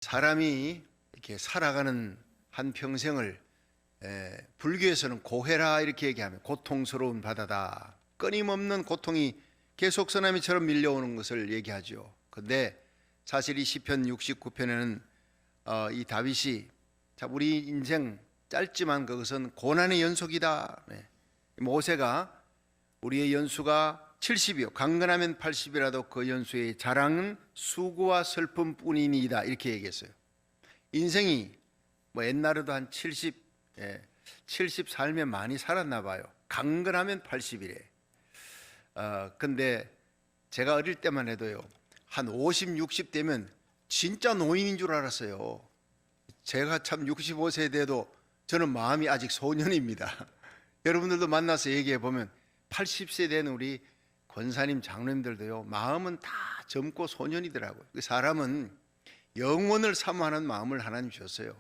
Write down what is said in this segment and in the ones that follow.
사람이 이렇게 살아가는 한 평생을 불교에서는 고해라 이렇게 얘기하면 고통스러운 바다다. 끊임없는 고통이 계속 쓰나미처럼 밀려오는 것을 얘기하죠. 그런데 사실 이 시편 69편에는 이 다윗이 우리 인생 짧지만 그것은 고난의 연속이다. 모세가 우리의 연수가 70이요 강건하면 80이라도 그 연수의 자랑은 수고와 슬픔뿐이니이다 이렇게 얘기했어요. 인생이 옛날에도 한 70 살면 많이 살았나 봐요. 강건하면 80이래. 근데 제가 어릴 때만 해도요 한 50, 60 되면 진짜 노인인 줄 알았어요. 제가 참 65세 돼도 저는 마음이 아직 소년입니다. 여러분들도 만나서 얘기해 보면 80세 된 우리 권사님 장로님들도요 마음은 다 젊고 소년이더라고요. 그 사람은 영원을 사모하는 마음을 하나님 주셨어요.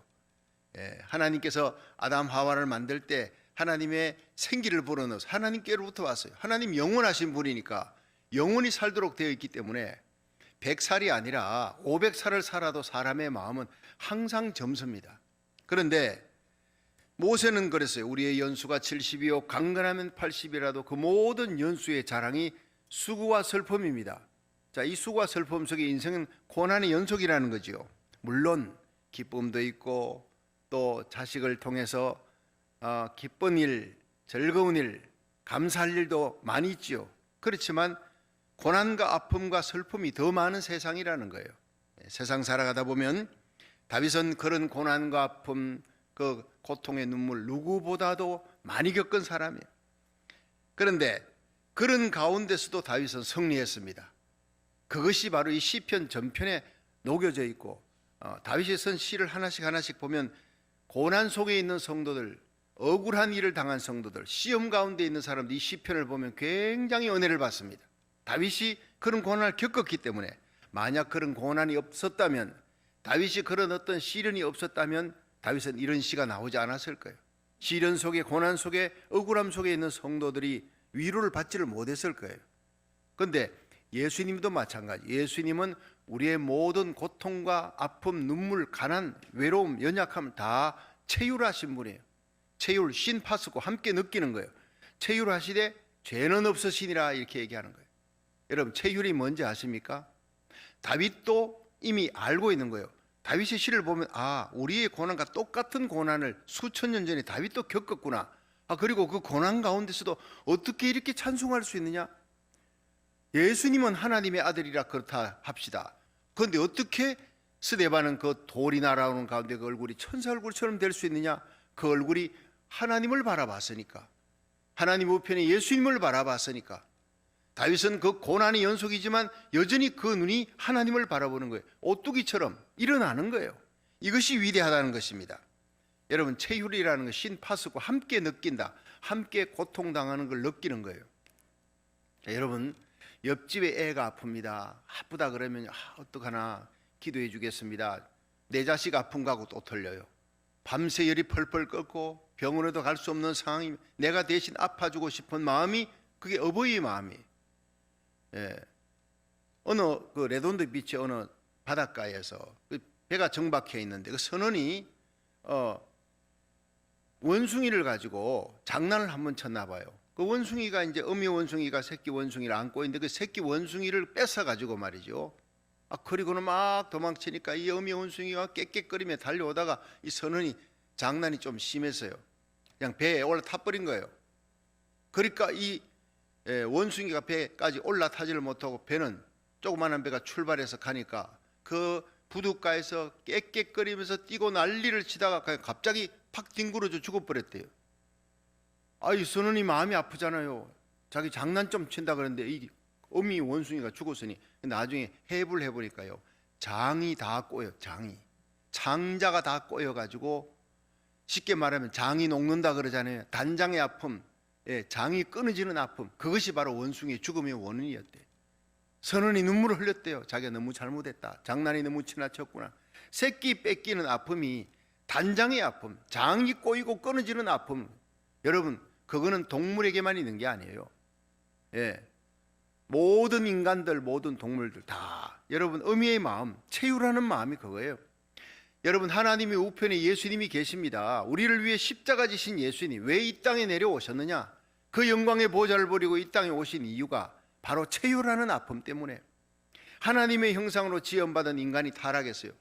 하나님께서 아담 하와를 만들 때 하나님의 생기를 불어넣어서 하나님께로부터 왔어요. 하나님 영원하신 분이니까 영원히 살도록 되어 있기 때문에 100살이 아니라 500살을 살아도 사람의 마음은 항상 젊습니다. 그런데 모세는 그랬어요. 우리의 연수가 70이요 강건하면 80이라도 그 모든 연수의 자랑이 수고와 슬픔입니다. 자, 이 수고와 슬픔 속에 인생은 고난의 연속이라는 거죠. 물론 기쁨도 있고 또 자식을 통해서 기쁜 일, 즐거운 일, 감사할 일도 많이 있지요. 그렇지만 고난과 아픔과 슬픔이 더 많은 세상이라는 거예요. 세상 살아가다 보면 다윗은 그런 고난과 아픔, 그 고통의 눈물 누구보다도 많이 겪은 사람이에요. 그런데 그런 가운데서도 다윗은 승리했습니다. 그것이 바로 이 시편 전편에 녹여져 있고 다윗이 쓴 시를 하나씩 보면 고난 속에 있는 성도들, 억울한 일을 당한 성도들, 시험 가운데 있는 사람들 이 시편을 보면 굉장히 은혜를 받습니다. 다윗이 그런 고난을 겪었기 때문에 만약 그런 고난이 없었다면, 다윗이 그런 어떤 시련이 없었다면 다윗은 이런 시가 나오지 않았을 거예요. 시련 속에, 고난 속에, 억울함 속에 있는 성도들이 위로를 받지를 못했을 거예요. 그런데 예수님도 마찬가지. 예수님은 우리의 모든 고통과 아픔, 눈물, 가난, 외로움, 연약함을 다 체휼하신 분이에요. 체휼, 신파스고 함께 느끼는 거예요. 체휼하시되 죄는 없으시니라 이렇게 얘기하는 거예요. 여러분 체휼이 뭔지 아십니까? 다윗도 이미 알고 있는 거예요. 다윗의 시를 보면 우리의 고난과 똑같은 고난을 수천 년 전에 다윗도 겪었구나. 그리고 그 고난 가운데서도 어떻게 이렇게 찬송할 수 있느냐? 예수님은 하나님의 아들이라 그렇다 합시다. 그런데 어떻게 스데반은 그 돌이 날아오는 가운데 그 얼굴이 천사 얼굴처럼 될 수 있느냐? 그 얼굴이 하나님을 바라봤으니까, 하나님 우편에 예수님을 바라봤으니까. 다윗은 그 고난의 연속이지만 여전히 그 눈이 하나님을 바라보는 거예요. 오뚜기처럼 일어나는 거예요. 이것이 위대하다는 것입니다. 여러분 체휼이라는 건 신파수고 함께 느낀다, 함께 고통당하는 걸 느끼는 거예요. 여러분 옆집에 애가 아픕니다. 아프다 그러면 어떡하나 기도해 주겠습니다. 내 자식 아픈가 하고 또 틀려요. 밤새 열이 펄펄 끓고 병원에도 갈 수 없는 상황이, 내가 대신 아파주고 싶은 마음이 그게 어버이의 마음이에요. 어느 그 레돈드 비치 어느 바닷가에서 그 배가 정박해 있는데 그 선원이 원숭이를 가지고 장난을 한번 쳤나 봐요. 그 원숭이가 이제 어미 원숭이가 새끼 원숭이를 안고 있는데 그 새끼 원숭이를 뺏어 가지고 말이죠. 그리고는 막 도망치니까 이 어미 원숭이가 깨깨거리며 달려오다가 이 선원이 장난이 좀 심했어요. 그냥 배에 올라타 버린 거예요. 그러니까 이 원숭이가 배까지 올라타지를 못하고 배는 조그마한 배가 출발해서 가니까 그 부둣가에서 깨깨거리면서 뛰고 난리를 치다가 갑자기 팍 뒹굴어져 죽어버렸대요. 이 선원이 마음이 아프잖아요. 자기 장난 좀 친다 그러는데 이 어미 원숭이가 죽었으니 나중에 해부를 해보니까요 장이 다 꼬여, 장자가 다 꼬여가지고, 쉽게 말하면 장이 녹는다 그러잖아요. 단장의 아픔, 장이 끊어지는 아픔, 그것이 바로 원숭이의 죽음의 원인이었대요. 선원이 눈물을 흘렸대요. 자기가 너무 잘못했다, 장난이 너무 지나쳤구나. 새끼 뺏기는 아픔이 단장의 아픔, 장이 꼬이고 끊어지는 아픔, 여러분 그거는 동물에게만 있는 게 아니에요. 모든 인간들, 모든 동물들 다, 여러분 어미의 마음, 체휼하는 마음이 그거예요. 여러분, 하나님의 우편에 예수님이 계십니다. 우리를 위해 십자가 지신 예수님, 왜 이 땅에 내려오셨느냐? 그 영광의 보좌를 버리고 이 땅에 오신 이유가 바로 체휼하는 아픔 때문에. 하나님의 형상으로 지음받은 인간이 타락했어요.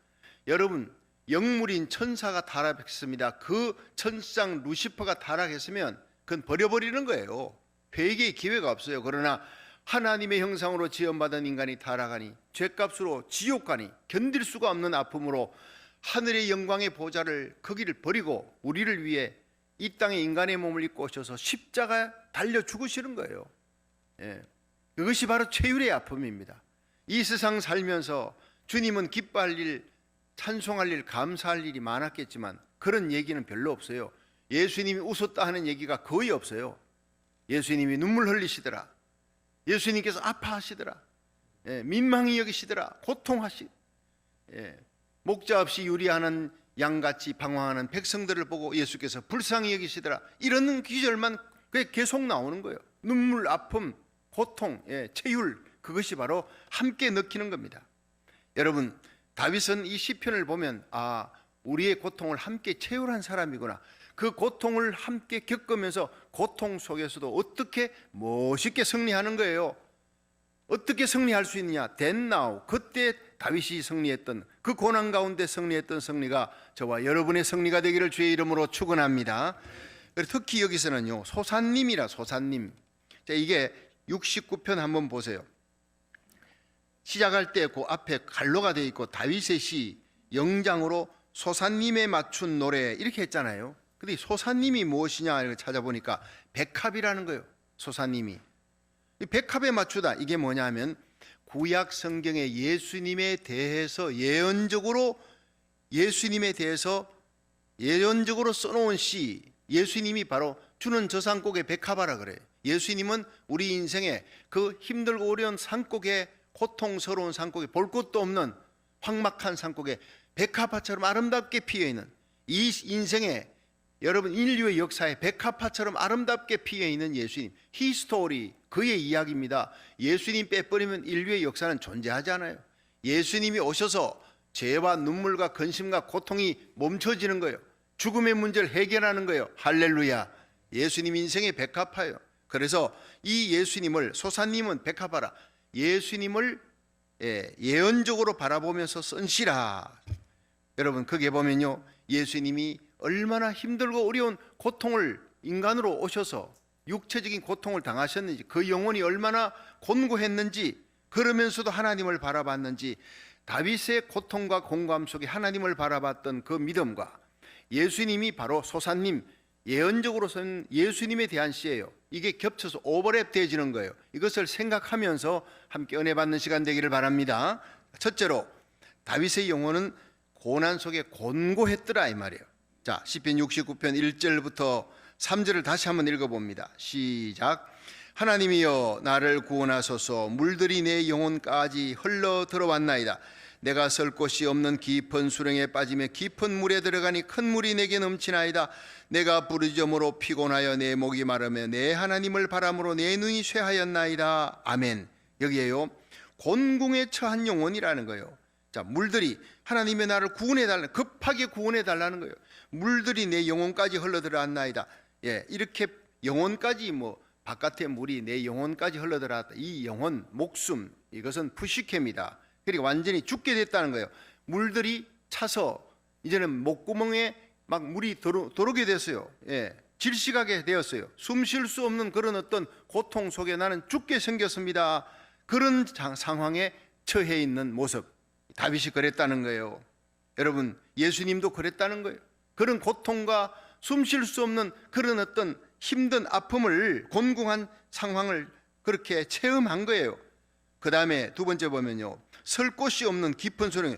여러분, 영물인 천사가 타락했습니다. 그 천상 루시퍼가 타락했으면 그건 버려버리는 거예요. 회개의 기회가 없어요. 그러나 하나님의 형상으로 지음받은 인간이 타락하니 죄값으로 지옥 가니 견딜 수가 없는 아픔으로 하늘의 영광의 보좌를 거기를 버리고 우리를 위해 이 땅에 인간의 몸을 입고 오셔서 십자가 달려 죽으시는 거예요. 그것이 바로 체휼의 아픔입니다. 이 세상 살면서 주님은 기뻐할 일, 찬송할 일, 감사할 일이 많았겠지만 그런 얘기는 별로 없어요. 예수님이 웃었다 하는 얘기가 거의 없어요. 예수님이 눈물 흘리시더라, 예수님께서 아파하시더라, 민망히 여기시더라, 목자 없이 유리하는 양같이 방황하는 백성들을 보고 예수께서 불쌍히 여기시더라, 이런 기절만 계속 나오는 거예요. 눈물, 아픔, 고통, 체휼, 그것이 바로 함께 느끼는 겁니다. 여러분, 다윗은 이 시편을 보면 우리의 고통을 함께 체휼한 사람이구나, 그 고통을 함께 겪으면서 고통 속에서도 어떻게 멋있게 승리하는 거예요. 어떻게 승리할 수 있느냐? Then now, 그때 다윗이 승리했던, 그 고난 가운데 승리했던 승리가 저와 여러분의 승리가 되기를 주의 이름으로 축원합니다. 특히 여기서는요, 소산님이라, 소산님. 자, 이게 69편 한번 보세요. 시작할 때 그 앞에 갈로가 되어 있고 다윗의 시 영장으로 소산님에 맞춘 노래 이렇게 했잖아요. 근데 소산님이 무엇이냐 이렇게 찾아보니까 백합이라는 거예요. 소산님이 백합에 맞추다, 이게 뭐냐면 구약 성경에 예수님에 대해서 예언적으로 써놓은 시, 예수님이 바로 주는 저 산꼭에 백합하라 그래요. 예수님은 우리 인생에 그 힘들고 어려운 산꼭에, 고통스러운 산꼭에, 볼 것도 없는 황막한 산꼭에 백합화처럼 아름답게 피어있는, 이 인생에, 여러분 인류의 역사에 백합화처럼 아름답게 피어있는 예수님, 히스토리, 그의 이야기입니다. 예수님 빼버리면 인류의 역사는 존재하지 않아요. 예수님이 오셔서 죄와 눈물과 근심과 고통이 멈춰지는 거예요. 죽음의 문제를 해결하는 거예요. 할렐루야. 예수님 인생의 백합화예요. 그래서 이 예수님을, 소산님은 백합화라, 예수님을 예언적으로 바라보면서 쓴 시라. 여러분, 거기에 보면요, 예수님이 얼마나 힘들고 어려운 고통을 인간으로 오셔서 육체적인 고통을 당하셨는지, 그 영혼이 얼마나 곤고했는지, 그러면서도 하나님을 바라봤는지, 다윗의 고통과 공감 속에 하나님을 바라봤던 그 믿음과 예수님이 바로 소산님, 예언적으로 쓴 예수님에 대한 시예요. 이게 겹쳐서 오버랩 되어지는 거예요. 이것을 생각하면서 함께 은혜 받는 시간 되기를 바랍니다. 첫째로, 다윗의 영혼은 고난 속에 곤고했더라 이 말이에요. 자, 시편 69편 1절부터 3절을 다시 한번 읽어봅니다. 시작. 하나님이여 나를 구원하소서. 물들이 내 영혼까지 흘러 들어왔나이다. 내가 설 곳이 없는 깊은 수렁에 빠지며 깊은 물에 들어가니 큰 물이 내게 넘치나이다. 내가 부르짖음으로 피곤하여 내 목이 마르며 내 하나님을 바람으로 내 눈이 쇠하였나이다. 아멘. 여기에요, 곤궁에 처한 영혼이라는 거예요. 자, 물들이, 하나님의 나를 구원해달라, 급하게 구원해달라는 거예요. 물들이 내 영혼까지 흘러들어왔나이다. 이렇게 영혼까지, 바깥의 물이 내 영혼까지 흘러들어왔다. 이 영혼, 목숨, 이것은 푸시케입니다. 그러니까 완전히 죽게 됐다는 거예요. 물들이 차서 이제는 목구멍에 막 물이 들어오게 됐어요. 질식하게 되었어요. 숨 쉴 수 없는 그런 어떤 고통 속에 나는 죽게 생겼습니다. 그런 상황에 처해 있는 모습, 다윗이 그랬다는 거예요. 여러분, 예수님도 그랬다는 거예요. 그런 고통과 숨 쉴 수 없는 그런 어떤 힘든 아픔을, 곤궁한 상황을 그렇게 체험한 거예요. 그 다음에 두 번째 보면요, 설 곳이 없는 깊은 수렁에,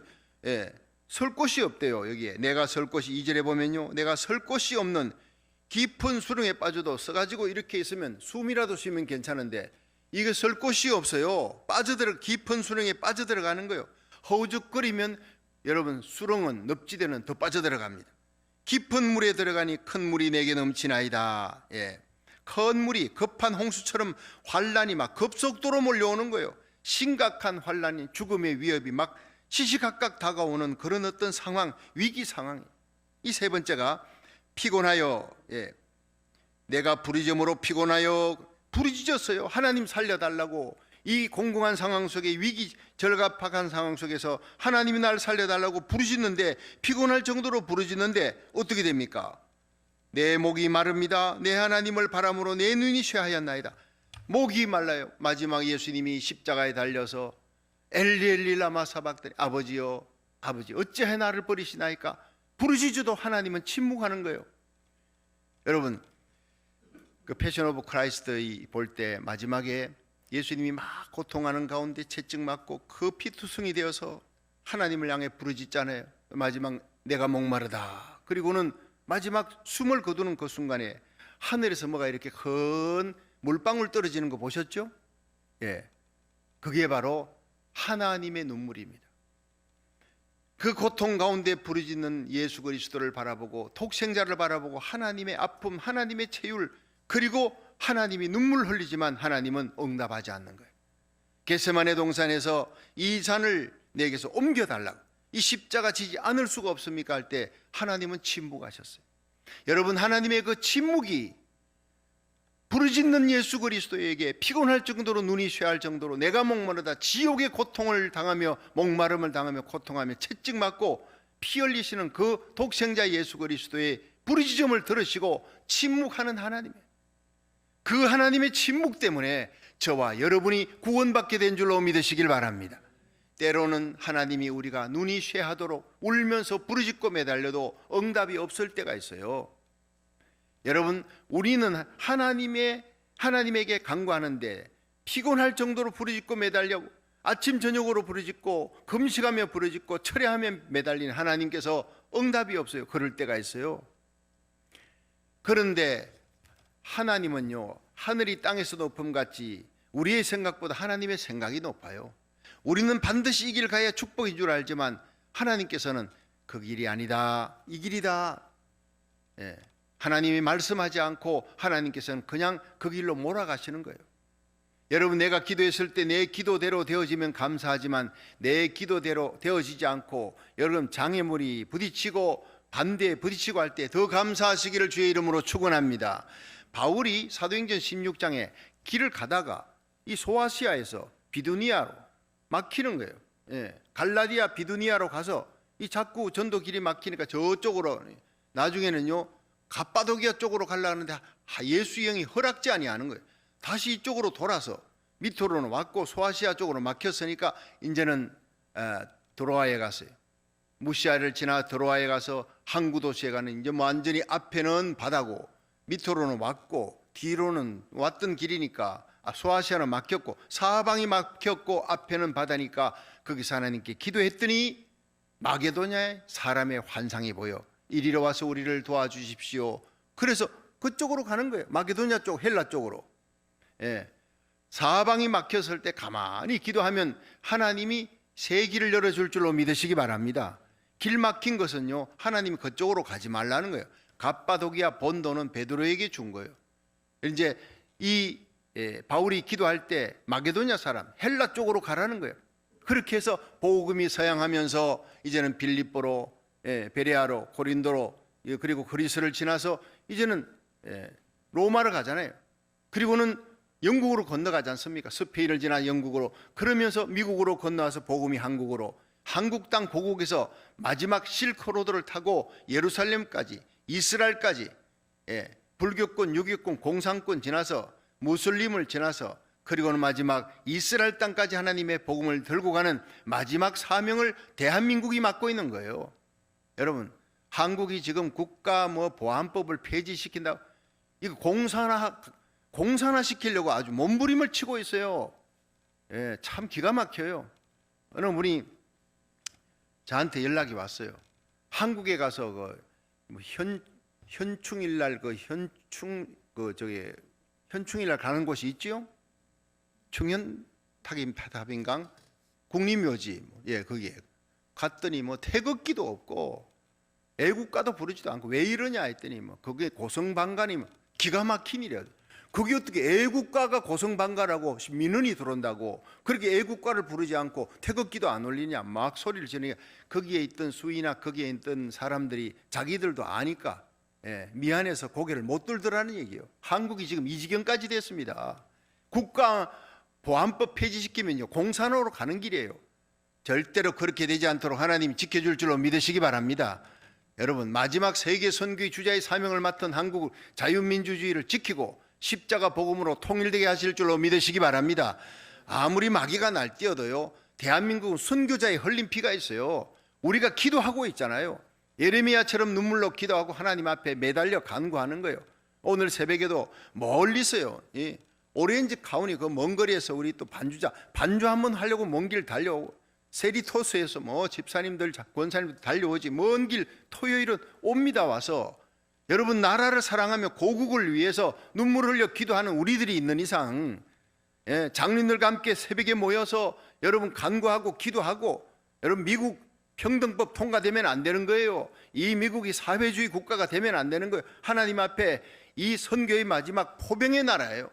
설 곳이 없대요. 여기에 내가 설 곳이, 2절에 보면요, 내가 설 곳이 없는 깊은 수렁에 빠져도 써가지고 이렇게 있으면 숨이라도 쉬면 괜찮은데 이게 설 곳이 없어요. 깊은 수렁에 빠져들어가는 거예요. 허우적거리면 여러분, 수렁은, 늪지대는 더 빠져들어갑니다. 깊은 물에 들어가니 큰 물이 내게 넘치나이다. 큰 물이 급한 홍수처럼 환란이 막 급속도로 몰려오는 거예요. 심각한 환란이, 죽음의 위협이 막 시시각각 다가오는 그런 어떤 상황, 위기 상황. 이 세 번째가 피곤하여, 내가 부르짖음으로 피곤하여 부르짖었어요. 하나님 살려달라고. 이 공공한 상황 속에, 위기 절갑한 상황 속에서 하나님이 날 살려달라고 부르짖는데, 피곤할 정도로 부르짖는데 어떻게 됩니까? 내 목이 마릅니다. 내 하나님을 바람으로 내 눈이 쇠하였나이다. 목이 말라요. 마지막 예수님이 십자가에 달려서 엘리 엘리 라마 사박다니, 아버지여 아버지 어찌해 나를 버리시나이까? 부르짖어도 하나님은 침묵하는 거예요. 여러분, 그 패션 오브 크라이스트 볼 때 마지막에 예수님이 막 고통하는 가운데 채찍 맞고 그 피투성이 되어서 하나님을 향해 부르짖잖아요. 마지막 내가 목마르다. 그리고는 마지막 숨을 거두는 그 순간에 하늘에서 뭐가 이렇게 큰 물방울 떨어지는 거 보셨죠? 그게 바로 하나님의 눈물입니다. 그 고통 가운데 부르짖는 예수 그리스도를 바라보고, 독생자를 바라보고, 하나님의 아픔, 하나님의 체휼, 그리고 하나님이 눈물 흘리지만 하나님은 응답하지 않는 거예요. 겟세마네 동산에서 이 잔을 내게서 옮겨달라고, 이 십자가 지지 않을 수가 없습니까 할 때 하나님은 침묵하셨어요. 여러분, 하나님의 그 침묵이 부르짖는 예수 그리스도에게 피곤할 정도로, 눈이 쇠할 정도로, 내가 목마르다, 지옥의 고통을 당하며 목마름을 당하며 고통하며 채찍 맞고 피 흘리시는 그 독생자 예수 그리스도의 부르짖음을 들으시고 침묵하는 하나님, 그 하나님의 침묵 때문에 저와 여러분이 구원받게 된 줄로 믿으시길 바랍니다. 때로는 하나님이 우리가 눈이 쇠하도록 울면서 부르짖고 매달려도 응답이 없을 때가 있어요. 여러분, 우리는 하나님에게 간구하는데 피곤할 정도로 부르짖고 매달려 아침 저녁으로 부르짖고 금식하며 부르짖고 철야하며 매달린 하나님께서 응답이 없어요. 그럴 때가 있어요. 그런데 하나님은요, 하늘이 땅에서 높음같이 우리의 생각보다 하나님의 생각이 높아요. 우리는 반드시 이 길 가야 축복인 줄 알지만 하나님께서는 그 길이 아니다, 이 길이다. 하나님이 말씀하지 않고 하나님께서는 그냥 그 길로 몰아가시는 거예요. 여러분, 내가 기도했을 때 내 기도대로 되어지면 감사하지만 내 기도대로 되어지지 않고 여러분 장애물이 부딪히고 반대에 부딪히고 할 때 더 감사하시기를 주의 이름으로 축원합니다. 바울이 사도행전 16장에 길을 가다가 이 소아시아에서 비두니아로 막히는 거예요. 갈라디아 비두니아로 가서 이 자꾸 전도 길이 막히니까 저쪽으로, 나중에는요 갑바도기아 쪽으로 가려고 하는데 예수 영이 허락지 아니하는 거예요. 다시 이쪽으로 돌아서 밑으로는 왔고 소아시아 쪽으로 막혔으니까 이제는 드로아에 갔어요. 무시아를 지나 드로아에 가서 항구 도시에 가는, 이제 완전히 앞에는 바다고 밑으로는 왔고 뒤로는 왔던 길이니까 소아시아는 막혔고 사방이 막혔고 앞에는 바다니까 거기서 하나님께 기도했더니 마게도냐에 사람의 환상이 보여 이리로 와서 우리를 도와주십시오. 그래서 그쪽으로 가는 거예요. 마게도냐 쪽, 헬라 쪽으로. 사방이 막혔을 때 가만히 기도하면 하나님이 새 길을 열어줄 줄로 믿으시기 바랍니다. 길 막힌 것은요, 하나님이 그쪽으로 가지 말라는 거예요. 갑바도기아 본도는 베드로에게 준 거예요. 이제 바울이 기도할 때 마게도냐 사람, 헬라 쪽으로 가라는 거예요. 그렇게 해서 복음이 서양하면서 이제는 빌립보로, 베레아로, 고린도로, 그리고 그리스를 지나서 이제는 로마를 가잖아요. 그리고는 영국으로 건너가지 않습니까? 스페인을 지나 영국으로, 그러면서 미국으로 건너와서 복음이 한국으로, 한국 땅 고국에서 마지막 실크로드를 타고 예루살렘까지, 이스라엘까지, 불교권, 유교권, 공산권 지나서 무슬림을 지나서, 그리고는 마지막 이스라엘 땅까지 하나님의 복음을 들고 가는 마지막 사명을 대한민국이 맡고 있는 거예요. 여러분, 한국이 지금 국가 보안법을 폐지시킨다고, 이거 공산화 시키려고 아주 몸부림을 치고 있어요. 참 기가 막혀요. 어느 분이 저한테 연락이 왔어요. 한국에 가서 현충일날 현충일날 가는 곳이 있지요. 충현탑인강 국립묘지, 거기에 갔더니 태극기도 없고 애국가도 부르지도 않고 왜 이러냐 했더니 거기에 고성방간이 기가 막힌 일이야. 그게 어떻게 애국가가 고성방가라고 민원이 들어온다고 그렇게 애국가를 부르지 않고 태극기도 안 올리냐 막 소리를 지르니까 거기에 있던 수위나 거기에 있던 사람들이 자기들도 아니까 미안해서 고개를 못 들더라는 얘기예요. 한국이 지금 이 지경까지 됐습니다. 국가보안법 폐지시키면요 공산으로 가는 길이에요. 절대로 그렇게 되지 않도록 하나님이 지켜줄 줄로 믿으시기 바랍니다. 여러분, 마지막 세계 선교의 주자의 사명을 맡은 한국 자유민주주의를 지키고 십자가 복음으로 통일되게 하실 줄로 믿으시기 바랍니다. 아무리 마귀가 날뛰어도요 대한민국은 선교자의 흘린 피가 있어요. 우리가 기도하고 있잖아요. 예레미야처럼 눈물로 기도하고 하나님 앞에 매달려 간구하는 거예요. 오늘 새벽에도 멀리서요 오렌지 카운티 그 먼 거리에서 우리 또 반주 한번 하려고 먼 길 달려오고 세리토스에서 뭐 집사님들 권사님들 달려오지 먼 길 토요일은 옵니다. 와서 여러분 나라를 사랑하며 고국을 위해서 눈물 흘려 기도하는 우리들이 있는 이상 장로님들과 함께 새벽에 모여서 여러분 간구하고 기도하고 여러분 미국 평등법 통과되면 안 되는 거예요. 이 미국이 사회주의 국가가 되면 안 되는 거예요. 하나님 앞에 이 선교의 마지막 포병의 나라예요.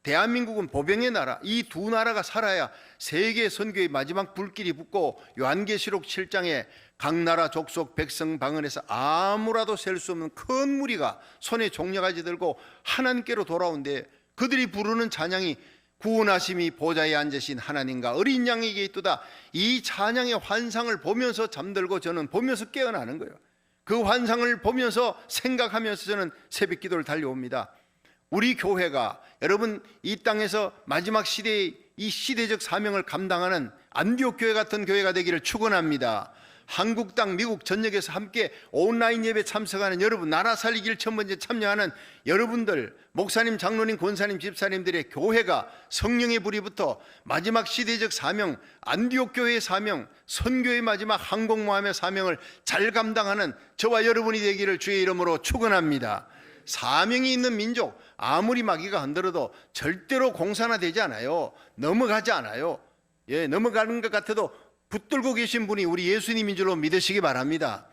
대한민국은 보병의 나라, 이 두 나라가 살아야 세계 선교의 마지막 불길이 붙고 요한계시록 7장에 각 나라 족속 백성 방언에서 아무라도 셀 수 없는 큰 무리가 손에 종려가지 들고 하나님께로 돌아온데 그들이 부르는 찬양이 구원하심이 보좌에 앉으신 하나님과 어린 양에게 있도다. 이 찬양의 환상을 보면서 잠들고 저는 보면서 깨어나는 거예요. 그 환상을 보면서 생각하면서 저는 새벽 기도를 달려옵니다. 우리 교회가 여러분 이 땅에서 마지막 시대의 이 시대적 사명을 감당하는 안디옥 교회 같은 교회가 되기를 축원합니다. 한국 땅 미국 전역에서 함께 온라인 예배 참석하는 여러분, 나라 살리기를 첫 번째 참여하는 여러분들, 목사님, 장로님, 권사님, 집사님들의 교회가 성령의 불이 붙어 마지막 시대적 사명, 안디옥 교회의 사명, 선교의 마지막 항공모함의 사명을 잘 감당하는 저와 여러분이 되기를 주의 이름으로 축원합니다. 사명이 있는 민족, 아무리 마귀가 흔들어도 절대로 공산화되지 않아요. 넘어가지 않아요. 넘어가는 것 같아도 붙들고 계신 분이 우리 예수님인 줄로 믿으시기 바랍니다.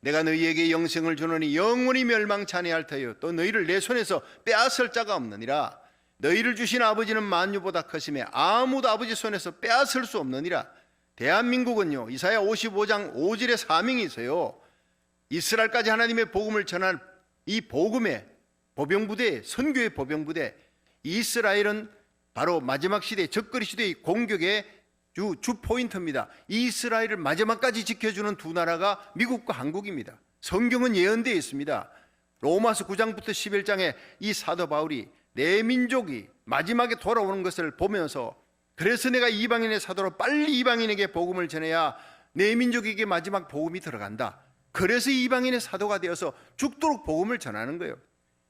내가 너희에게 영생을 주노니 영원히 멸망치 아니할 터요 또 너희를 내 손에서 빼앗을 자가 없느니라. 너희를 주신 아버지는 만유보다 크심에 아무도 아버지 손에서 빼앗을 수 없느니라. 대한민국은요 이사야 55장 5절의 사명이 있어요. 이스라엘까지 하나님의 복음을 전한 이 복음의 보병부대, 선교의 보병부대, 이스라엘은 바로 마지막 시대 적그리 시대의 공격의 주 포인트입니다. 이스라엘을 마지막까지 지켜주는 두 나라가 미국과 한국입니다. 성경은 예언되어 있습니다. 로마서 9장부터 11장에 이 사도 바울이 내 민족이 마지막에 돌아오는 것을 보면서 그래서 내가 이방인의 사도로 빨리 이방인에게 복음을 전해야 내 민족에게 마지막 복음이 들어간다. 그래서 이방인의 사도가 되어서 죽도록 복음을 전하는 거예요.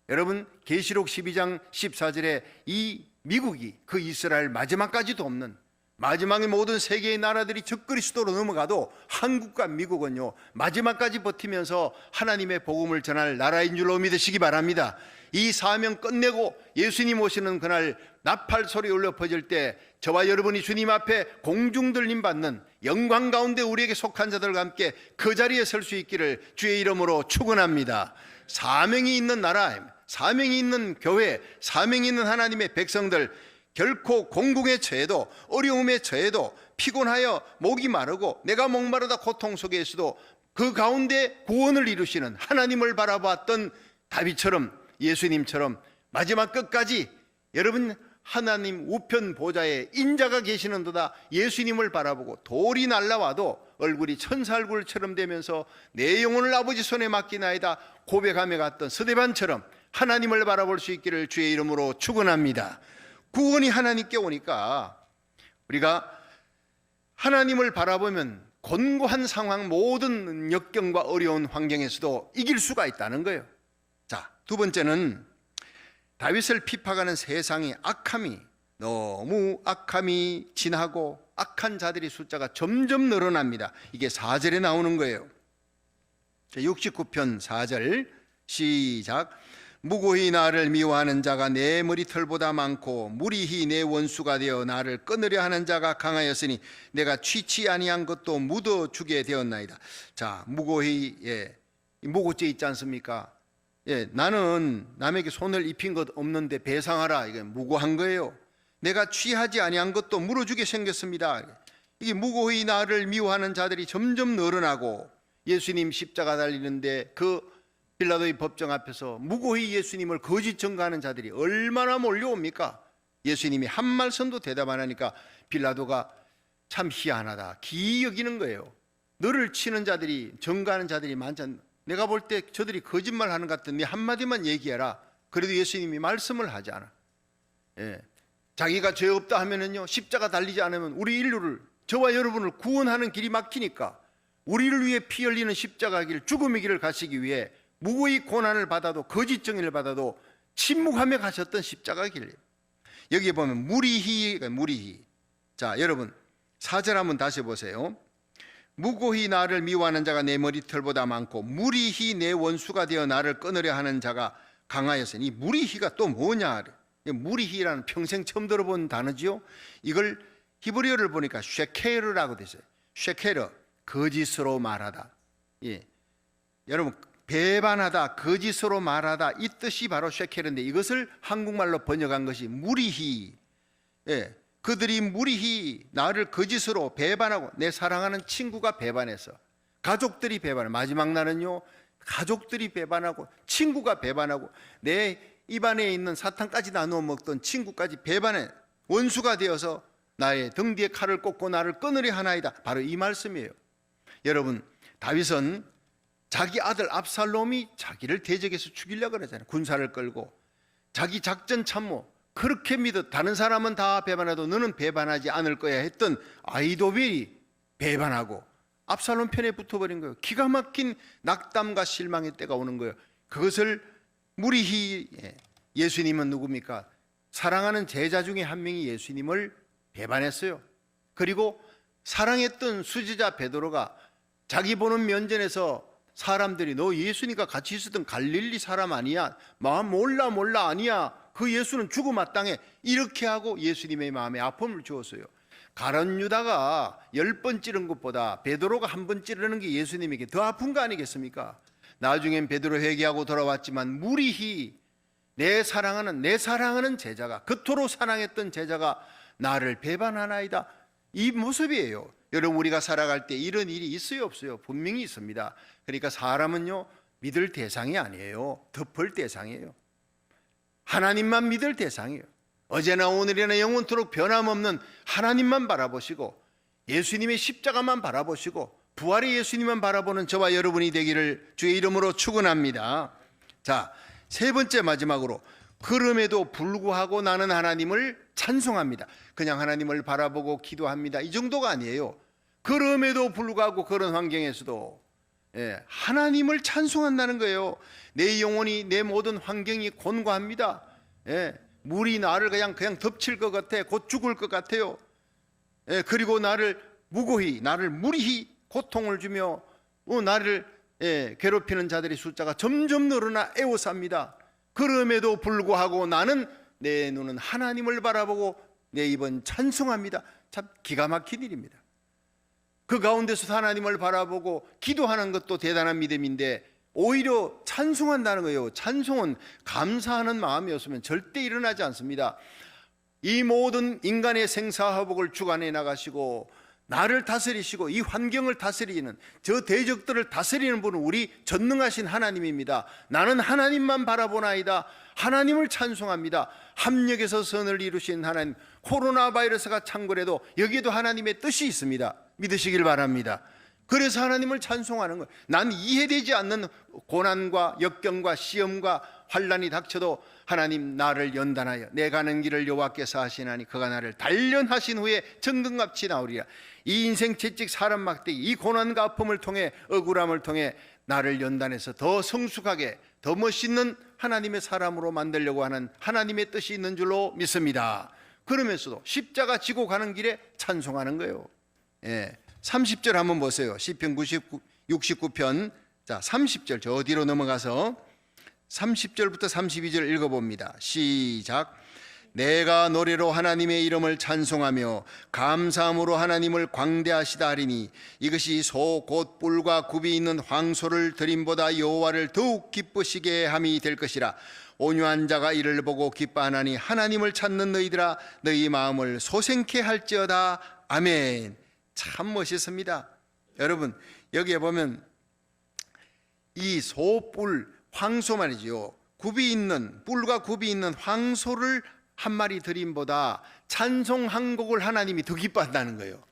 여러분 계시록 12장 14절에 이 미국이 그 이스라엘 마지막까지도 없는 마지막에 모든 세계의 나라들이 적그리스도로 넘어가도 한국과 미국은요 마지막까지 버티면서 하나님의 복음을 전할 나라인 줄로 믿으시기 바랍니다. 이 사명 끝내고 예수님 오시는 그날 나팔 소리 울려 퍼질 때 저와 여러분이 주님 앞에 공중들림 받는 영광 가운데 우리에게 속한 자들과 함께 그 자리에 설 수 있기를 주의 이름으로 축원합니다. 사명이 있는 나라, 사명이 있는 교회, 사명이 있는 하나님의 백성들, 결코 공공에 처해도 어려움에 처해도 피곤하여 목이 마르고 내가 목마르다 고통 속에 있어도 그 가운데 구원을 이루시는 하나님을 바라봤던 다윗처럼 예수님처럼 마지막 끝까지 여러분 하나님 우편 보좌에 인자가 계시는도다 예수님을 바라보고 돌이 날라와도 얼굴이 천사 얼굴처럼 되면서 내 영혼을 아버지 손에 맡기나이다 고백하며 갔던 스데반처럼 하나님을 바라볼 수 있기를 주의 이름으로 축원합니다. 구원이 하나님께 오니까 우리가 하나님을 바라보면 곤고한 상황 모든 역경과 어려운 환경에서도 이길 수가 있다는 거예요. 자, 두 번째는 다윗을 핍박하는 세상의 악함이 너무 악함이 진하고 악한 자들의 숫자가 점점 늘어납니다. 이게 4절에 나오는 거예요. 69편 4절 시작. 무고히 나를 미워하는 자가 내 머리털보다 많고 무리히 내 원수가 되어 나를 끊으려 하는 자가 강하였으니 내가 취치 아니한 것도 묻어주게 되었나이다. 자, 무고히 무고죄 있지 않습니까? 나는 남에게 손을 입힌 것 없는데 배상하라. 이게 무고한 거예요. 내가 취하지 아니한 것도 물어주게 생겼습니다. 이게 무고히 나를 미워하는 자들이 점점 늘어나고, 예수님 십자가 달리는데 그 빌라도의 법정 앞에서 무고히 예수님을 거짓 증거하는 자들이 얼마나 몰려옵니까? 예수님이 한 말씀도 대답 안 하니까 빌라도가 참 희한하다, 기이 여기는 거예요. 너를 치는 자들이, 증거하는 자들이 많지, 내가 볼 때 저들이 거짓말하는 것 같은데 한마디만 얘기해라. 그래도 예수님이 말씀을 하지 않아. 자기가 죄 없다 하면은요, 십자가 달리지 않으면 우리 인류를, 저와 여러분을 구원하는 길이 막히니까 우리를 위해 피 흘리는 십자가 길, 죽음의 길을 가시기 위해 무고히 고난을 받아도, 거짓 증인을 받아도 침묵하며 가셨던 십자가 길. 여기에 보면 무리히. 자, 여러분 4절 한번 다시 보세요. 무고히 나를 미워하는 자가 내 머리털보다 많고 무리히 내 원수가 되어 나를 끊으려 하는 자가 강하였으니. 이 무리히가 또 뭐냐? 무리히라는 평생 처음 들어본 단어지요. 이걸 히브리어를 보니까 쉐케르라고 되어 있어요. 쉐케르, 거짓으로 말하다. 여러분, 배반하다, 거짓으로 말하다, 이 뜻이 바로 쉐케르인데, 이것을 한국말로 번역한 것이 무리히. 그들이 무리히 나를 거짓으로 배반하고, 내 사랑하는 친구가 배반해서, 가족들이 배반해. 마지막 날은요, 가족들이 배반하고, 친구가 배반하고, 내 입안에 있는 사탕까지 나누어 먹던 친구까지 배반해 원수가 되어서 나의 등 뒤에 칼을 꽂고 나를 끊으려 하나이다. 바로 이 말씀이에요. 여러분, 다윗은 자기 아들 압살롬이 자기를 대적해서 죽이려고 그러잖아요. 군사를 끌고. 자기 작전 참모, 그렇게 믿어 다른 사람은 다 배반해도 너는 배반하지 않을 거야 했던 아히도벨이 배반하고 압살롬 편에 붙어버린 거예요. 기가 막힌 낙담과 실망의 때가 오는 거예요. 그것을 무리히. 예수님은 누굽니까? 사랑하는 제자 중에 한 명이 예수님을 배반했어요. 그리고 사랑했던 수제자 베드로가 자기 보는 면전에서 사람들이 너 예수님과 같이 있었던 갈릴리 사람 아니야? 몰라 아니야. 그 예수는 죽음 마땅해. 이렇게 하고 예수님의 마음에 아픔을 주었어요. 가룟 유다가 10번 찌른 것보다 베드로가 한 번 찌르는 게 예수님에게 더 아픈 거 아니겠습니까? 나중엔 베드로 회개하고 돌아왔지만 무리히 내 사랑하는 제자가, 그토록 사랑했던 제자가 나를 배반하나이다. 이 모습이에요. 여러분, 우리가 살아갈 때 이런 일이 있어요, 없어요? 분명히 있습니다. 그러니까 사람은요, 믿을 대상이 아니에요. 덮을 대상이에요. 하나님만 믿을 대상이에요. 어제나 오늘이나 영원토록 변함없는 하나님만 바라보시고, 예수님의 십자가만 바라보시고, 부활의 예수님만 바라보는 저와 여러분이 되기를 주의 이름으로 축원합니다. 자, 세 번째, 마지막으로, 그럼에도 불구하고 나는 하나님을 찬송합니다. 그냥 하나님을 바라보고 기도합니다, 이 정도가 아니에요. 그럼에도 불구하고 그런 환경에서도 하나님을 찬송한다는 거예요. 내 영혼이, 내 모든 환경이 곤고합니다. 물이 나를 그냥 덮칠 것 같아. 곧 죽을 것 같아요. 그리고 나를 무리히 고통을 주며 나를 괴롭히는 자들의 숫자가 점점 늘어나 애워쌉니다. 그럼에도 불구하고 나는, 내 눈은 하나님을 바라보고 내 입은 찬송합니다. 참 기가 막힌 일입니다. 그 가운데서 하나님을 바라보고 기도하는 것도 대단한 믿음인데, 오히려 찬송한다는 거예요. 찬송은 감사하는 마음이었으면 절대 일어나지 않습니다. 이 모든 인간의 생사화복을 주관해 나가시고 나를 다스리시고 이 환경을 다스리는, 저 대적들을 다스리는 분은 우리 전능하신 하나님입니다. 나는 하나님만 바라보나이다. 하나님을 찬송합니다. 합력에서 선을 이루신 하나님. 코로나 바이러스가 창궐해도 여기에도 하나님의 뜻이 있습니다. 믿으시길 바랍니다. 그래서 하나님을 찬송하는 거예요. 난 이해되지 않는 고난과 역경과 시험과 환난이 닥쳐도 하나님, 나를 연단하여 내 가는 길을 여호와께서 하시나니 그가 나를 단련하신 후에 정금같이 나오리라. 이 인생 채찍, 사람 막대기, 이 고난과 아픔을 통해, 억울함을 통해 나를 연단해서 더 성숙하게, 더 멋있는 하나님의 사람으로 만들려고 하는 하나님의 뜻이 있는 줄로 믿습니다. 그러면서도 십자가 지고 가는 길에 찬송하는 거예요. 30절 한번 보세요. 시편 69편. 자, 30절 저 뒤로 넘어가서 30절부터 32절 읽어봅니다. 시작. 내가 노래로 하나님의 이름을 찬송하며 감사함으로 하나님을 광대하시다 하리니 이것이 소 곧 뿔과 굽이 있는 황소를 드림보다 여호와를 더욱 기쁘시게 함이 될 것이라. 온유한 자가 이를 보고 기뻐하나니 하나님을 찾는 너희들아 너희 마음을 소생케 할지어다. 아멘. 참 멋있습니다. 여러분, 여기에 보면 이 소뿔 황소 말이지요, 굽이 있는, 뿔과 굽이 있는 황소를 한 마리 드림보다 찬송 한 곡을 하나님이 더 기뻐한다는 거예요.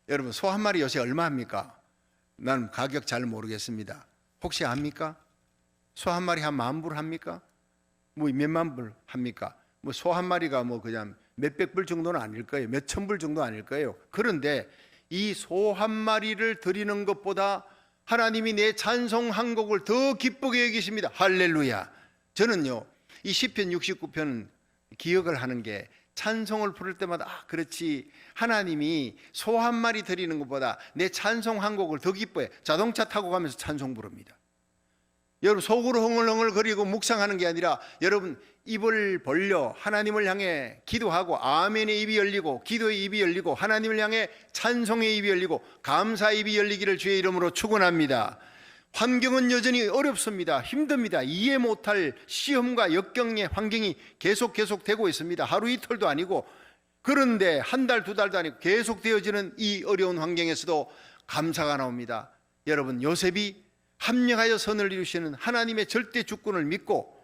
여러분, 소 한 마리 요새 얼마 합니까? 난 가격 잘 모르겠습니다. 혹시 압니까? 소 한 마리 한 10,000불 합니까? 뭐 몇만 불 합니까? 뭐 소 한 마리가 뭐 그냥 몇백 불 정도는 아닐 거예요. 몇천 불 정도 아닐 거예요. 그런데 이 소 한 마리를 드리는 것보다 하나님이 내 찬송 한 곡을 더 기쁘게 여기십니다. 할렐루야. 저는요, 이 시편 69편 기억을 하는 게, 찬송을 부를 때마다 그렇지, 하나님이 소 한 마리 드리는 것보다 내 찬송 한 곡을 더 기뻐해. 자동차 타고 가면서 찬송 부릅니다. 여러분, 속으로 흥얼흥얼 거리고 묵상하는 게 아니라 여러분 입을 벌려 하나님을 향해 기도하고, 아멘의 입이 열리고 기도의 입이 열리고 하나님을 향해 찬송의 입이 열리고 감사의 입이 열리기를 주의 이름으로 축원합니다. 환경은 여전히 어렵습니다. 힘듭니다. 이해 못할 시험과 역경의 환경이 계속 되고 있습니다. 하루 이틀도 아니고, 그런데 한 달, 두 달도 아니고 계속 되어지는 이 어려운 환경에서도 감사가 나옵니다. 여러분, 요셉이 합력하여 선을 이루시는 하나님의 절대 주권을 믿고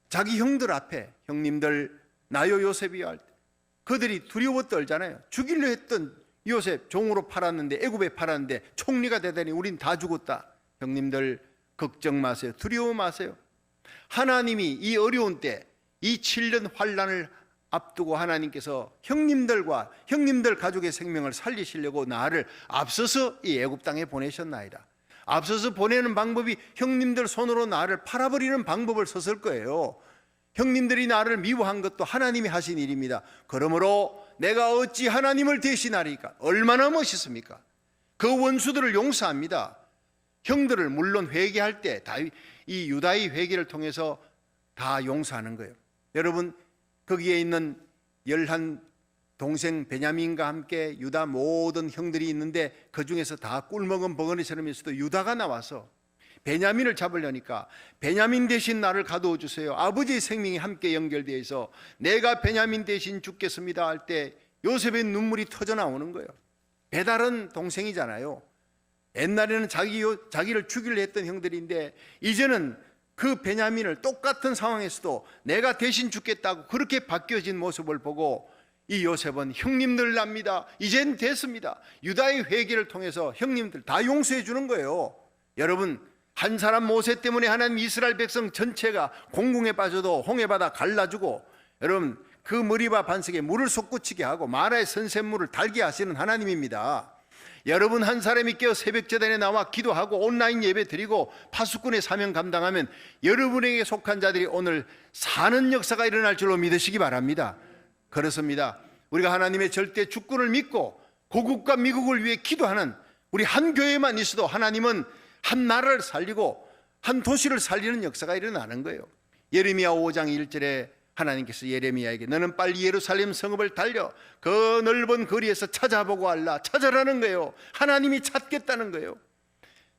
자기 형들 앞에, 형님들 나요 요셉이요 할 때 그들이 두려워 떨잖아요. 죽이려 했던 요셉 종으로 팔았는데, 애굽에 팔았는데 총리가 되다니 우린 다 죽었다. 형님들 걱정 마세요. 두려워 마세요. 하나님이 이 어려운 때, 이 7년 환란을 앞두고 하나님께서 형님들과 형님들 가족의 생명을 살리시려고 나를 앞서서 이 애굽 땅에 보내셨나이다. 앞서서 보내는 방법이 형님들 손으로 나를 팔아버리는 방법을 썼을 거예요. 형님들이 나를 미워한 것도 하나님이 하신 일입니다. 그러므로 내가 어찌 하나님을 대신하리까? 얼마나 멋있습니까? 그 원수들을 용서합니다. 형들을 물론 회개할 때 이 유다의 회개를 통해서 다 용서하는 거예요. 여러분, 거기에 있는 11 동생 베냐민과 함께 유다 모든 형들이 있는데, 그 중에서 다 꿀먹은 버거니처럼 있어도 유다가 나와서 베냐민을 잡으려니까 베냐민 대신 나를 가두어 주세요. 아버지의 생명이 함께 연결되어 있어 내가 베냐민 대신 죽겠습니다 할 때 요셉의 눈물이 터져 나오는 거예요. 배달은 동생이잖아요. 옛날에는 자기를 죽이려 했던 형들인데, 이제는 그 베냐민을 똑같은 상황에서도 내가 대신 죽겠다고 그렇게 바뀌어진 모습을 보고 이 요셉은 형님들 납니다. 이젠 됐습니다. 유다의 회개를 통해서 형님들 다 용서해 주는 거예요. 여러분, 한 사람 모세 때문에 하나님 이스라엘 백성 전체가 공궁에 빠져도 홍해바다 갈라주고, 여러분 그 머리바 반석에 물을 솟구치게 하고 마라의 선샘물을 달게 하시는 하나님입니다. 여러분 한 사람이 깨어 새벽제단에 나와 기도하고 온라인 예배 드리고 파수꾼의 사명 감당하면 여러분에게 속한 자들이 오늘 사는 역사가 일어날 줄로 믿으시기 바랍니다. 그렇습니다. 우리가 하나님의 절대 주권을 믿고 고국과 미국을 위해 기도하는 우리 한 교회만 있어도 하나님은 한 나라를 살리고 한 도시를 살리는 역사가 일어나는 거예요. 예레미야 5장 1절에 하나님께서 예레미야에게 너는 빨리 예루살렘 성읍을 달려 그 넓은 거리에서 찾아보고 알라. 찾아라는 거예요. 하나님이 찾겠다는 거예요.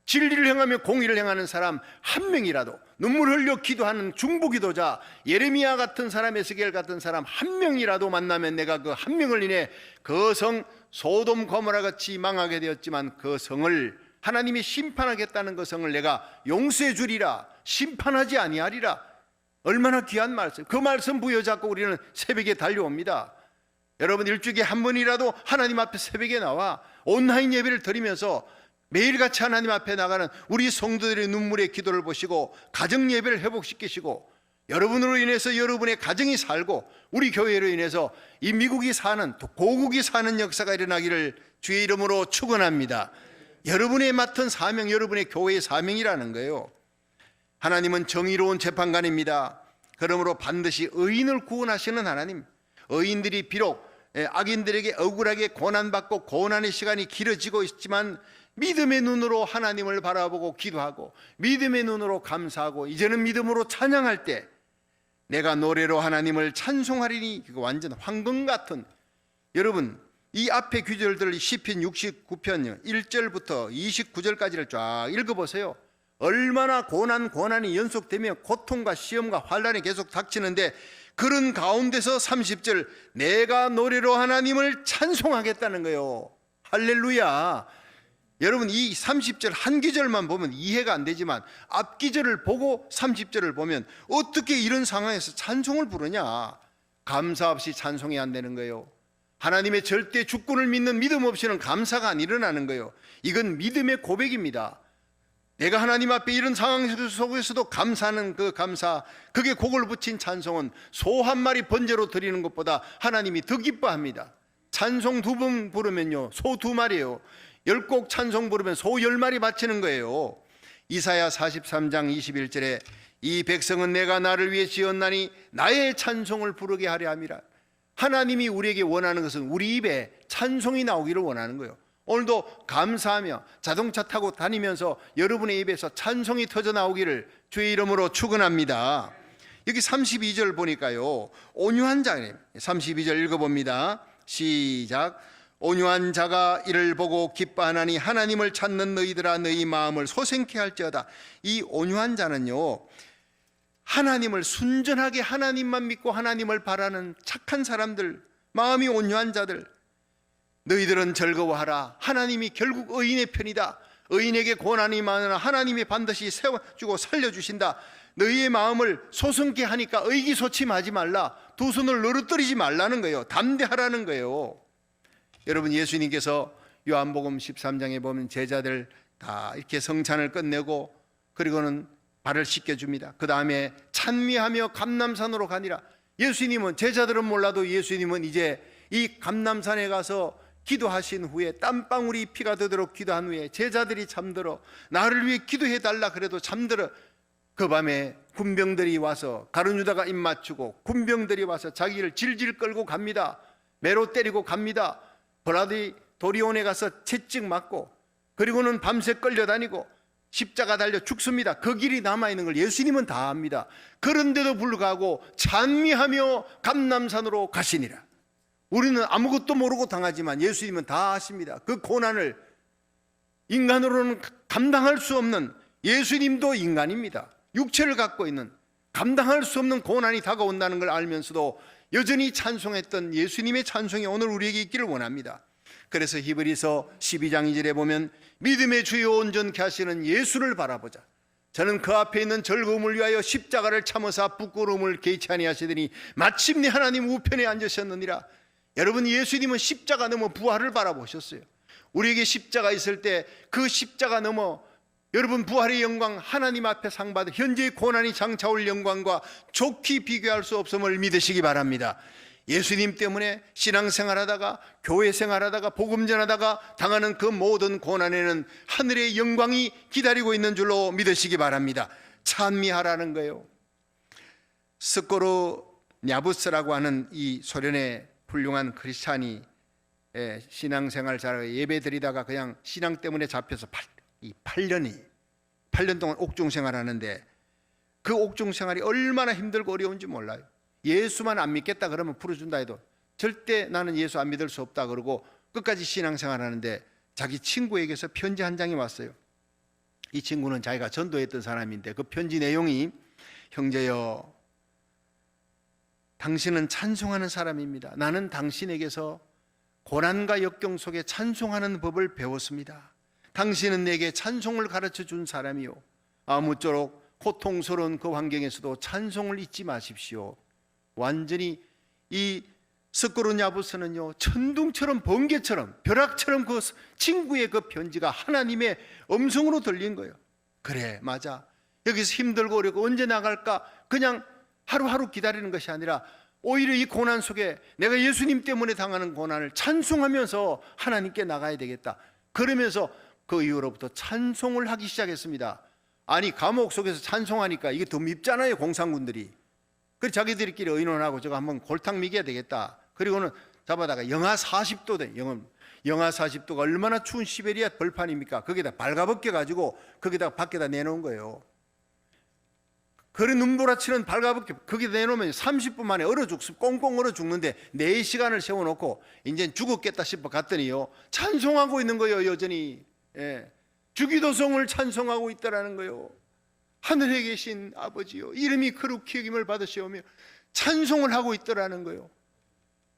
진리를 행하며 공의를 행하는 사람 한 명이라도, 눈물 흘려 기도하는 중보기도자 예레미야 같은 사람, 에스겔 같은 사람 한 명이라도 만나면 내가 그 한 명을 인해 그 성 소돔 고모라 같이 망하게 되었지만 그 성을 하나님이 심판하겠다는 그 성을 내가 용서해 주리라. 심판하지 아니하리라. 얼마나 귀한 말씀. 그 말씀 부여잡고 우리는 새벽에 달려옵니다. 여러분, 일주일에 한 번이라도 하나님 앞에 새벽에 나와 온라인 예배를 드리면서 매일같이 하나님 앞에 나가는 우리 성도들의 눈물의 기도를 보시고 가정 예배를 회복시키시고, 여러분으로 인해서 여러분의 가정이 살고 우리 교회로 인해서 이 미국이 사는, 또 고국이 사는 역사가 일어나기를 주의 이름으로 축원합니다. 여러분의 맡은 사명, 여러분의 교회의 사명이라는 거예요. 하나님은 정의로운 재판관입니다. 그러므로 반드시 의인을 구원하시는 하나님, 의인들이 비록 악인들에게 억울하게 고난받고 고난의 시간이 길어지고 있지만 믿음의 눈으로 하나님을 바라보고 기도하고 믿음의 눈으로 감사하고 이제는 믿음으로 찬양할 때 내가 노래로 하나님을 찬송하리니. 그거 완전 황금 같은. 여러분 이 앞에 구절들 시편 69편 1절부터 29절까지를 쫙 읽어보세요. 얼마나 고난이 연속되며 고통과 시험과 환난이 계속 닥치는데 그런 가운데서 30절 내가 노래로 하나님을 찬송하겠다는 거예요. 할렐루야. 여러분 이 30절 한 구절만 보면 이해가 안 되지만 앞 구절을 보고 30절을 보면 어떻게 이런 상황에서 찬송을 부르냐. 감사 없이 찬송이 안 되는 거예요. 하나님의 절대 주권을 믿는 믿음 없이는 감사가 안 일어나는 거예요. 이건 믿음의 고백입니다. 내가 하나님 앞에 이런 상황 속에서도 감사하는 그 감사, 그게 곡을 붙인 찬송은 소 한 마리 번제로 드리는 것보다 하나님이 더 기뻐합니다. 찬송 2번 부르면요 소 2마리예요 10곡 찬송 부르면 소 10마리 바치는 거예요. 이사야 43장 21절에 이 백성은 내가 나를 위해 지었나니 나의 찬송을 부르게 하려 함이라. 하나님이 우리에게 원하는 것은 우리 입에 찬송이 나오기를 원하는 거예요. 오늘도 감사하며 자동차 타고 다니면서 여러분의 입에서 찬송이 터져 나오기를 주의 이름으로 축원합니다. 여기 32절 보니까요 온유한 자예요. 32절 읽어봅니다. 시작. 온유한 자가 이를 보고 기뻐하나니 하나님을 찾는 너희들아 너희 마음을 소생케 할지어다. 이 온유한 자는요 하나님을 순전하게 하나님만 믿고 하나님을 바라는 착한 사람들, 마음이 온유한 자들. 너희들은 즐거워하라. 하나님이 결국 의인의 편이다. 의인에게 고난이 많으나 하나님이 반드시 세워주고 살려주신다. 너희의 마음을 소성케 하니까 의기소침하지 말라. 두 손을 늘어뜨리지 말라는 거예요. 담대하라는 거예요. 여러분 예수님께서 요한복음 13장에 보면 제자들 다 이렇게 성찬을 끝내고 그리고는 발을 씻겨줍니다. 그 다음에 찬미하며 감람산으로 가니라. 예수님은, 제자들은 몰라도 예수님은 이제 이 감람산에 가서 기도하신 후에 땀방울이 피가 되도록 기도한 후에 제자들이 잠들어 나를 위해 기도해달라 그래도 잠들어. 그 밤에 군병들이 와서 가룟유다가 입 맞추고 군병들이 와서 자기를 질질 끌고 갑니다. 매로 때리고 갑니다. 브라디 도리온에 가서 채찍 맞고 그리고는 밤새 끌려다니고 십자가 달려 죽습니다. 그 길이 남아있는 걸 예수님은 다 압니다. 그런데도 불구하고 찬미하며 감람산으로 가시니라. 우리는 아무것도 모르고 당하지만 예수님은 다 아십니다. 그 고난을 인간으로는 감당할 수 없는, 예수님도 인간입니다. 육체를 갖고 있는 감당할 수 없는 고난이 다가온다는 걸 알면서도 여전히 찬송했던 예수님의 찬송이 오늘 우리에게 있기를 원합니다. 그래서 히브리서 12장 2절에 보면 믿음의 주요 온전케 하시는 예수를 바라보자. 저는 그 앞에 있는 즐거움을 위하여 십자가를 참으사 부끄러움을 개의치 아니하시더니 마침내 하나님 우편에 앉으셨느니라. 여러분 예수님은 십자가 넘어 부활을 바라보셨어요. 우리에게 십자가 있을 때 그 십자가 넘어 여러분 부활의 영광, 하나님 앞에 상 받은 현재의 고난이 장차올 영광과 좋게 비교할 수 없음을 믿으시기 바랍니다. 예수님 때문에 신앙생활하다가 교회 생활하다가 복음 전하다가 당하는 그 모든 고난에는 하늘의 영광이 기다리고 있는 줄로 믿으시기 바랍니다. 찬미하라는 거예요. 스코르 냐부스라고 하는 이 소련의 훌륭한 크리스찬이 신앙생활 잘하고 예배 드리다가 그냥 신앙 때문에 잡혀서 8년 동안 옥중생활하는데 그 옥중생활이 얼마나 힘들고 어려운지 몰라요. 예수만 안 믿겠다 그러면 풀어준다 해도 절대 나는 예수 안 믿을 수 없다 그러고 끝까지 신앙생활하는데 자기 친구에게서 편지 한 장이 왔어요. 이 친구는 자기가 전도했던 사람인데 그 편지 내용이 형제여 당신은 찬송하는 사람입니다. 나는 당신에게서 고난과 역경 속에 찬송하는 법을 배웠습니다. 당신은 내게 찬송을 가르쳐 준 사람이요 아무쪼록 고통스러운 그 환경에서도 찬송을 잊지 마십시오. 완전히 이 스코르냐부스는요 천둥처럼 번개처럼 벼락처럼 그 친구의 그 편지가 하나님의 음성으로 들린 거예요. 그래 맞아, 여기서 힘들고 어렵고 언제 나갈까 그냥 하루하루 기다리는 것이 아니라 오히려 이 고난 속에 내가 예수님 때문에 당하는 고난을 찬송하면서 하나님께 나가야 되겠다. 그러면서 그 이후로부터 찬송을 하기 시작했습니다. 아니 감옥 속에서 찬송하니까 이게 더 밉잖아요. 공산군들이. 그래서 자기들끼리 의논하고 저거 한번 골탕 먹여야 되겠다. 그리고는 잡아다가 영하 40도 돼. 영하 40도가 얼마나 추운 시베리아 벌판입니까? 거기다 발가벗겨 가지고 거기다 밖에다 내놓은 거예요. 그런 눈보라치는 발가벗겨 거기 내놓으면 30분 만에 꽁꽁 얼어 죽는데 4시간을 세워놓고 이제 죽었겠다 싶어 갔더니요, 찬송하고 있는 거예요. 여전히. 예. 주기도성을 찬송하고 있다라는 거예요. 하늘에 계신 아버지요, 이름이 거룩히 여김을 받으시오며 찬송을 하고 있더라는 거예요.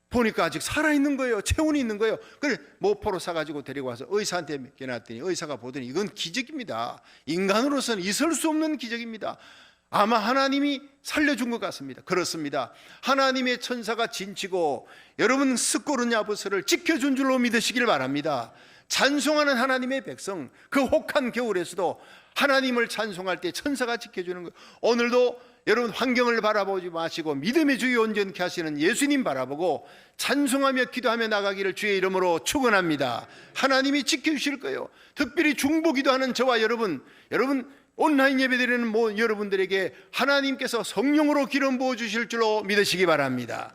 보니까 아직 살아있는 거예요. 체온이 있는 거예요. 그래 모포로 사가지고 데리고 와서 의사한테 맡겨놨더니 의사가 보더니 이건 기적입니다. 인간으로서는 있을 수 없는 기적입니다. 아마 하나님이 살려준 것 같습니다. 그렇습니다. 하나님의 천사가 진치고 여러분 스코르냐부스를 지켜준 줄로 믿으시길 바랍니다. 찬송하는 하나님의 백성, 그 혹한 겨울에서도 하나님을 찬송할 때 천사가 지켜주는 거예요. 오늘도 여러분 환경을 바라보지 마시고 믿음의 주의 온전케 하시는 예수님 바라보고 찬송하며 기도하며 나가기를 주의 이름으로 축원합니다. 하나님이 지켜주실 거예요. 특별히 중보기도하는 저와 여러분 온라인 예배드리는 여러분들에게 하나님께서 성령으로 기름 부어주실 줄로 믿으시기 바랍니다.